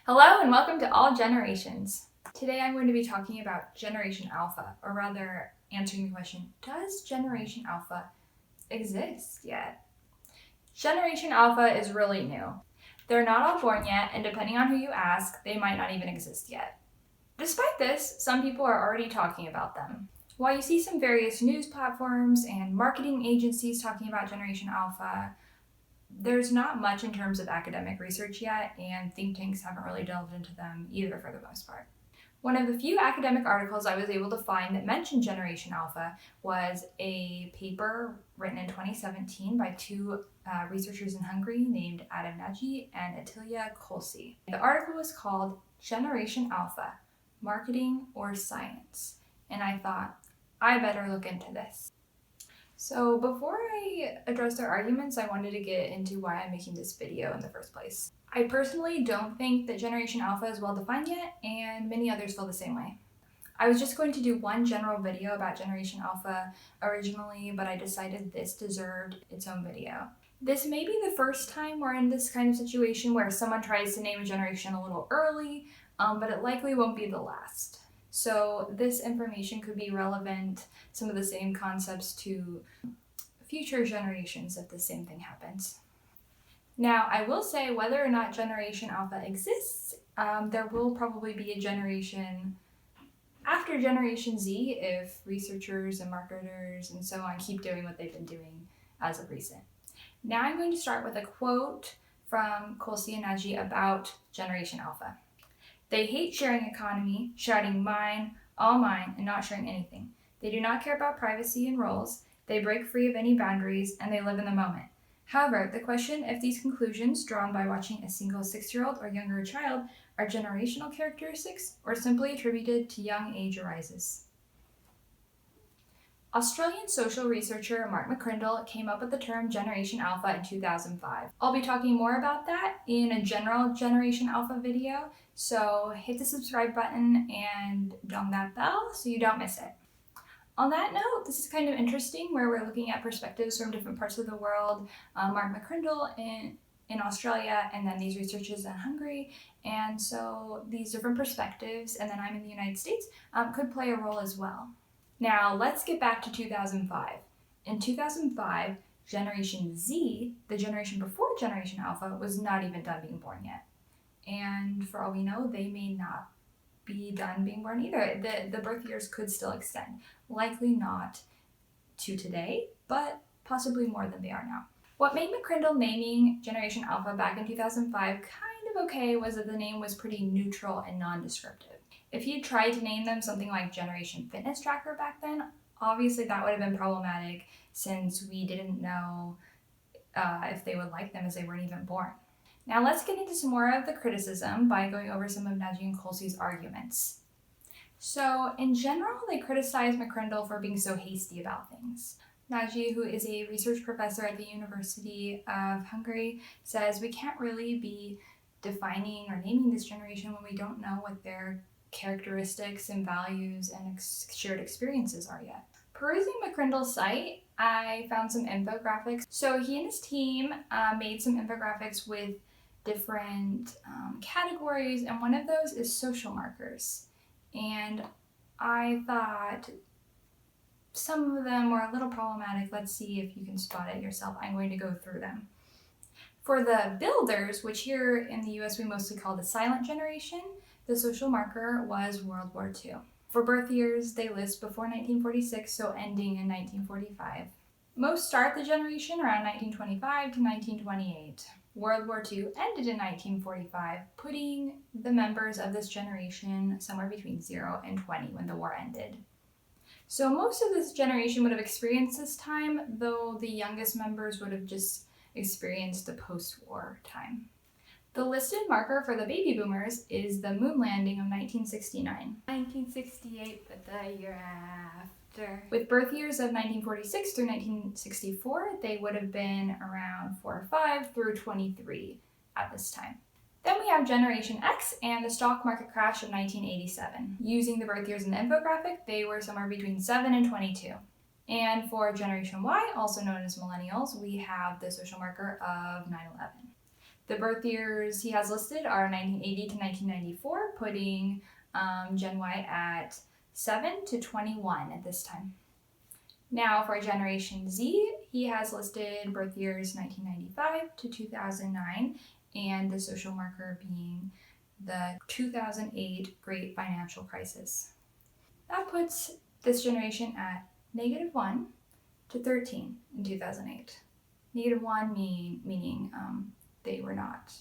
Hello and welcome to All Generations. Today I'm going to be talking about Generation Alpha, or rather answering the question, does Generation Alpha exist yet? Generation Alpha is really new. They're not all born yet, and depending on who you ask, they might not even exist yet. Despite this, some people are already talking about them. While you see some various news platforms and marketing agencies talking about Generation Alpha, there's not much in terms of academic research yet, and think tanks haven't really delved into them either for the most part. One of the few academic articles I was able to find that mentioned Generation Alpha was a paper written in 2017 by two researchers in Hungary named Adam Nagy and Attila Kolsi. The article was called Generation Alpha, Marketing or Science, and I thought, I better look into this. So before I address their arguments, I wanted to get into why I'm making this video in the first place. I personally don't think that Generation Alpha is well defined yet, and many others feel the same way. I was just going to do one general video about Generation Alpha originally, but I decided this deserved its own video. This may be the first time we're in this kind of situation where someone tries to name a generation a little early, but it likely won't be the last. So this information could be relevant, some of the same concepts to future generations if the same thing happens. Now, I will say whether or not Generation Alpha exists, there will probably be a generation after Generation Z if researchers and marketers and so on keep doing what they've been doing as of recent. Now I'm going to start with a quote from Kolsi and Nagy about Generation Alpha. They hate sharing economy, shouting mine, all mine, and not sharing anything. They do not care about privacy and roles. They break free of any boundaries, and they live in the moment. However, the question if these conclusions drawn by watching a single 6-year-old or younger child are generational characteristics or simply attributed to young age arises. Australian social researcher Mark McCrindle came up with the term Generation Alpha in 2005. I'll be talking more about that in a general Generation Alpha video, so hit the subscribe button and dong that bell so you don't miss it. On that note, this is kind of interesting where we're looking at perspectives from different parts of the world. Mark McCrindle in Australia, and then these researchers in Hungary, and so these different perspectives, and then I'm in the United States, could play a role as well. Now, let's get back to 2005. In 2005, Generation Z, the generation before Generation Alpha, was not even done being born yet. And for all we know, they may not be done being born either. The birth years could still extend. Likely not to today, but possibly more than they are now. What made McCrindle naming Generation Alpha back in 2005 kind of okay was that the name was pretty neutral and non-descriptive. If he tried to name them something like Generation Fitness Tracker back then, obviously that would have been problematic since we didn't know if they would like them as they weren't even born. Now let's get into some more of the criticism by going over some of Nagy and Kolsi's arguments. So in general, they criticize McCrindle for being so hasty about things. Nagy, who is a research professor at the University of Hungary, says we can't really be defining or naming this generation when we don't know what their characteristics and values and shared experiences are yet. Perusing McCrindle's site, I found some infographics. So he and his team made some infographics with different categories, and one of those is social markers. And I thought some of them were a little problematic. Let's see if you can spot it yourself. I'm going to go through them. For the builders, which here in the US we mostly call the silent generation, the social marker was World War II. For birth years, they list before 1946, so ending in 1945. Most start the generation around 1925 to 1928. World War II ended in 1945, putting the members of this generation somewhere between 0 and 20 when the war ended. So most of this generation would have experienced this time, though the youngest members would have just experienced the post-war time. The listed marker for the baby boomers is the moon landing of 1969. 1968, but the year after. With birth years of 1946 through 1964, they would have been around 4 or 5 through 23 at this time. Then we have Generation X and the stock market crash of 1987. Using the birth years in the infographic, they were somewhere between 7 and 22. And for Generation Y, also known as millennials, we have the social marker of 9/11. The birth years he has listed are 1980 to 1994, putting Gen Y at 7 to 21 at this time. Now for Generation Z, he has listed birth years 1995 to 2009, and the social marker being the 2008 Great Financial Crisis. That puts this generation at -1 to 13 in 2008. -1 meaning they were not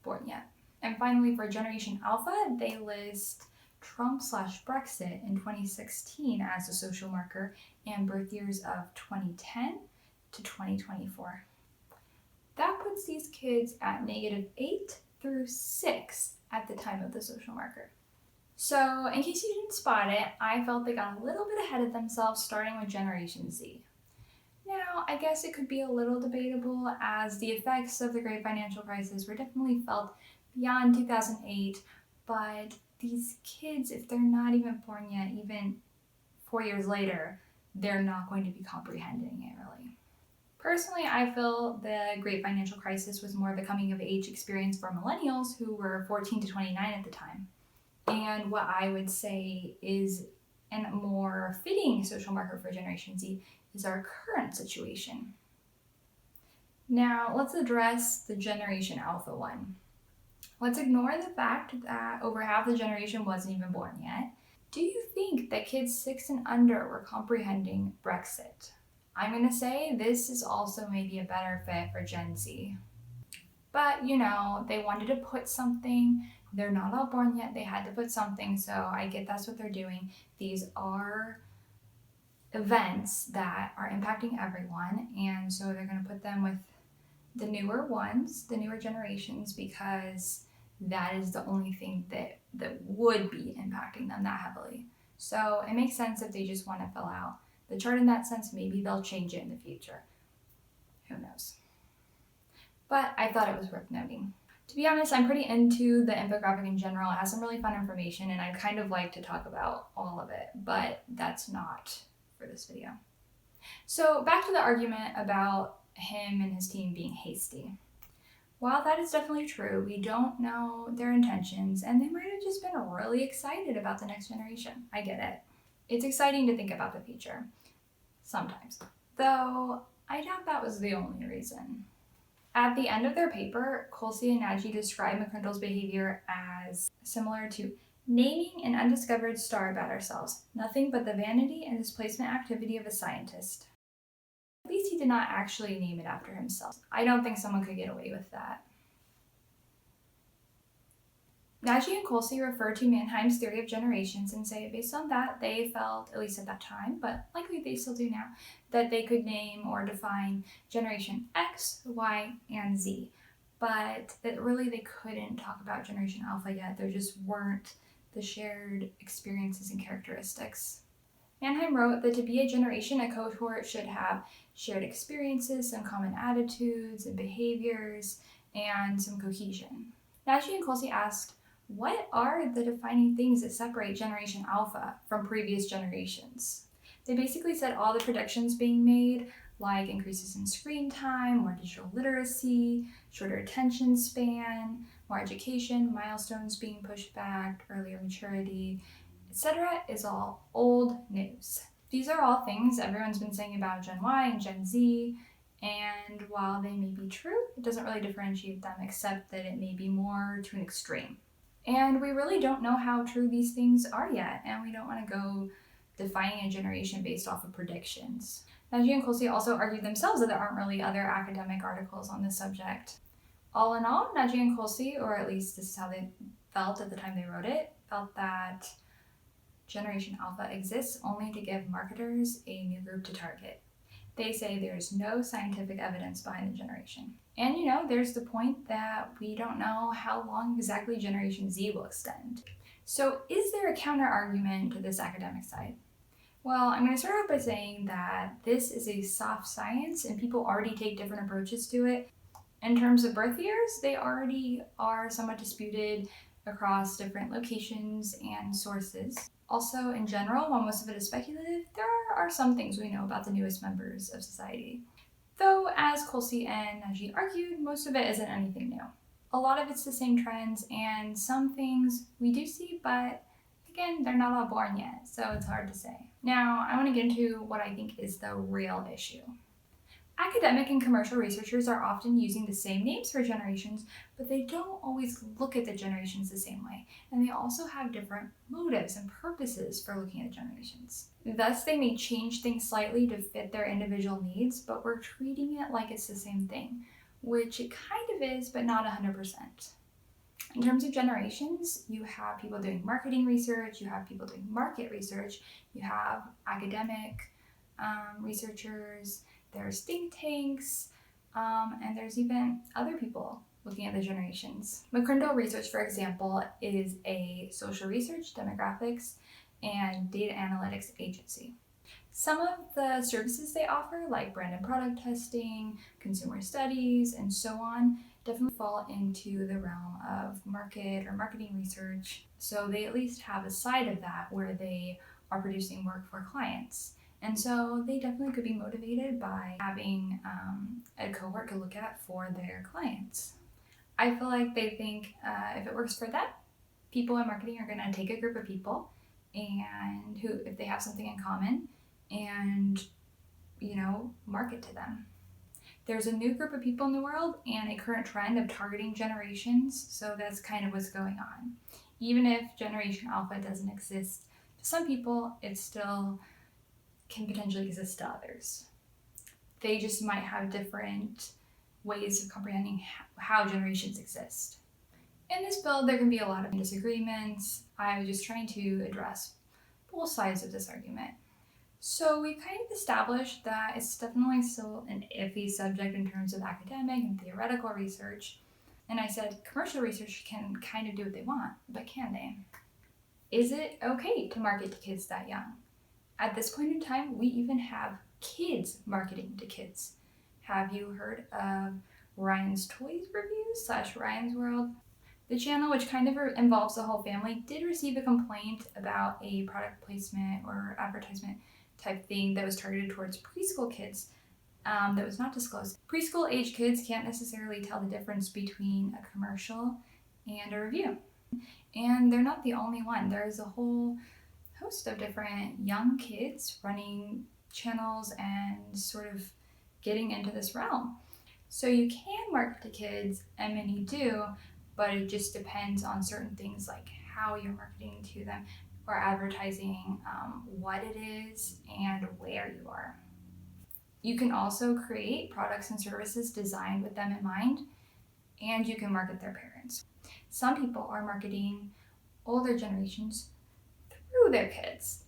born yet. And finally, for Generation Alpha, they list Trump/Brexit in 2016 as a social marker and birth years of 2010 to 2024. That puts these kids at -8 through 6 at the time of the social marker. So, in case you didn't spot it, I felt they got a little bit ahead of themselves starting with Generation Z. Now, I guess it could be a little debatable as the effects of the Great Financial Crisis were definitely felt beyond 2008, but these kids, if they're not even born yet, even 4 years later, they're not going to be comprehending it really. Personally, I feel the Great Financial Crisis was more of a coming of age experience for millennials who were 14 to 29 at the time. And what I would say is a more fitting social marker for Generation Z is our current situation. Now, let's address the Generation Alpha one. Let's ignore the fact that over half the generation wasn't even born yet. Do you think that kids 6 and under were comprehending Brexit? I'm going to say this is also maybe a better fit for Gen Z. But, they wanted to put something. They're not all born yet. They had to put something, so I get that's what they're doing. These are events that are impacting everyone, and so they're going to put them with the newer ones, the newer generations, because that is the only thing that would be impacting them that heavily. So it makes sense if they just want to fill out the chart in that sense. Maybe they'll change it in the future. Who knows? But I thought it was worth noting. To be honest, I'm pretty into the infographic in general. It has some really fun information, and I'd kind of like to talk about all of it, but that's not for this video. So back to the argument about him and his team being hasty. While that is definitely true, we don't know their intentions, and they might have just been really excited about the next generation. I get it. It's exciting to think about the future. Sometimes. Though, I doubt that was the only reason. At the end of their paper, Colsey and Nagy describe McCrindle's behavior as similar to naming an undiscovered star about ourselves, nothing but the vanity and displacement activity of a scientist. At least he did not actually name it after himself. I don't think someone could get away with that. Nagy and Colsey refer to Mannheim's theory of generations and say based on that, they felt, at least at that time, but likely they still do now, that they could name or define Generation X, Y, and Z. But that really they couldn't talk about Generation Alpha yet. There just weren't the shared experiences and characteristics. Mannheim wrote that to be a generation, a cohort should have shared experiences, some common attitudes and behaviors, and some cohesion. Nagy and Colsey asked, what are the defining things that separate Generation Alpha from previous generations? They basically said all the predictions being made, like increases in screen time, more digital literacy, shorter attention span, more education, milestones being pushed back, earlier maturity, etc., is all old news. These are all things everyone's been saying about Gen Y and Gen Z, and while they may be true, it doesn't really differentiate them except that it may be more to an extreme. And we really don't know how true these things are yet, and we don't want to go defining a generation based off of predictions. Nagy and Colsey also argued themselves that there aren't really other academic articles on this subject. All in all, Nagy and Colsey, or at least this is how they felt at the time they wrote it, felt that Generation Alpha exists only to give marketers a new group to target. They say there's no scientific evidence behind the generation. And there's the point that we don't know how long exactly Generation Z will extend. So is there a counter argument to this academic side? Well, I'm going to start off by saying that this is a soft science and people already take different approaches to it. In terms of birth years, they already are somewhat disputed across different locations and sources. Also, in general, while most of it is speculative, there are some things we know about the newest members of society. Though, as Colsey and Nagy argued, most of it isn't anything new. A lot of it's the same trends, and some things we do see, but again, they're not all born yet, so it's hard to say. Now, I want to get into what I think is the real issue. Academic and commercial researchers are often using the same names for generations, but they don't always look at the generations the same way, and they also have different motives and purposes for looking at generations. Thus, they may change things slightly to fit their individual needs, but we're treating it like it's the same thing, which it kind of is, but not 100%. In terms of generations, you have people doing marketing research, you have people doing market research, you have academic researchers, there's think tanks, and there's even other people looking at the generations. McCrindle Research, for example, is a social research, demographics, and data analytics agency. Some of the services they offer, like brand and product testing, consumer studies, and so on, definitely fall into the realm of market or marketing research. So they at least have a side of that where they are producing work for clients. And so they definitely could be motivated by having a cohort to look at for their clients. I feel like they think if it works for them, people in marketing are going to take a group of people and who, if they have something in common, and market to them. There's a new group of people in the world and a current trend of targeting generations, so that's kind of what's going on. Even if Generation Alpha doesn't exist to some people, it still can potentially exist to others. They just might have different ways of comprehending how generations exist. In this build, there can be a lot of disagreements. I was just trying to address both sides of this argument. So we kind of established that it's definitely still an iffy subject in terms of academic and theoretical research. And I said commercial research can kind of do what they want, but can they? Is it okay to market to kids that young? At this point in time, we even have kids marketing to kids. Have you heard of Ryan's Toys Reviews / Ryan's World? The channel, which kind of involves the whole family, did receive a complaint about a product placement or advertisement type thing that was targeted towards preschool kids that was not disclosed. Preschool age kids can't necessarily tell the difference between a commercial and a review. And they're not the only one. There's a whole host of different young kids running channels and sort of getting into this realm. So you can market to kids, and many do, but it just depends on certain things like how you're marketing to them or advertising, what it is and where you are. You can also create products and services designed with them in mind, and you can market their parents. Some people are marketing older generations through their kids.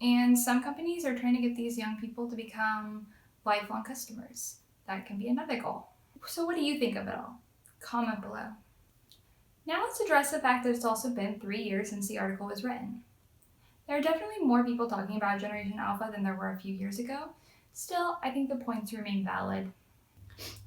And some companies are trying to get these young people to become lifelong customers. That can be another goal. So what do you think of it all? Comment below. Now let's address the fact that it's also been 3 years since the article was written. There are definitely more people talking about Generation Alpha than there were a few years ago. Still, I think the points remain valid.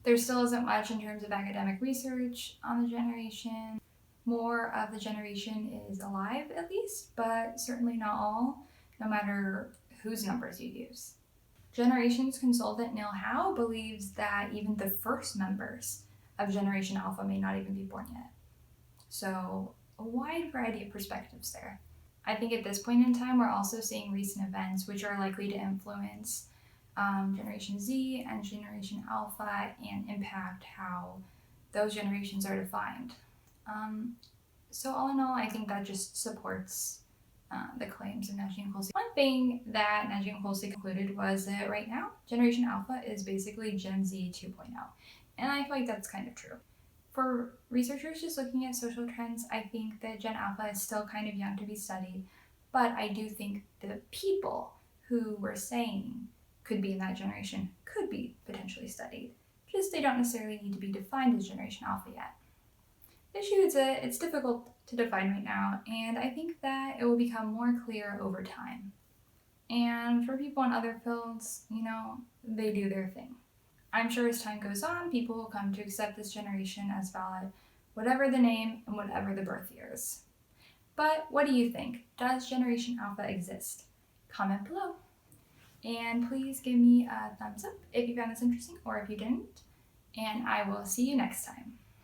There still isn't much in terms of academic research on the generation. More of the generation is alive, at least, but certainly not all, no matter whose numbers you use. Generations consultant Neil Howe believes that even the first members of Generation Alpha may not even be born yet. So a wide variety of perspectives there. I think at this point in time, we're also seeing recent events which are likely to influence Generation Z and Generation Alpha and impact how those generations are defined. So all in all, I think that just supports the claims of Nagy and Colsey. One thing that Nagy and Colsey concluded was that right now, Generation Alpha is basically Gen Z 2.0. And I feel like that's kind of true. For researchers just looking at social trends, I think that Gen Alpha is still kind of young to be studied, but I do think the people who we're saying could be in that generation could be potentially studied. Just they don't necessarily need to be defined as Generation Alpha yet. The issue is that it's difficult to define right now, and I think that it will become more clear over time. And for people in other fields, they do their thing. I'm sure as time goes on, people will come to accept this generation as valid, whatever the name and whatever the birth years. But what do you think? Does Generation Alpha exist? Comment below. And please give me a thumbs up if you found this interesting or if you didn't. And I will see you next time.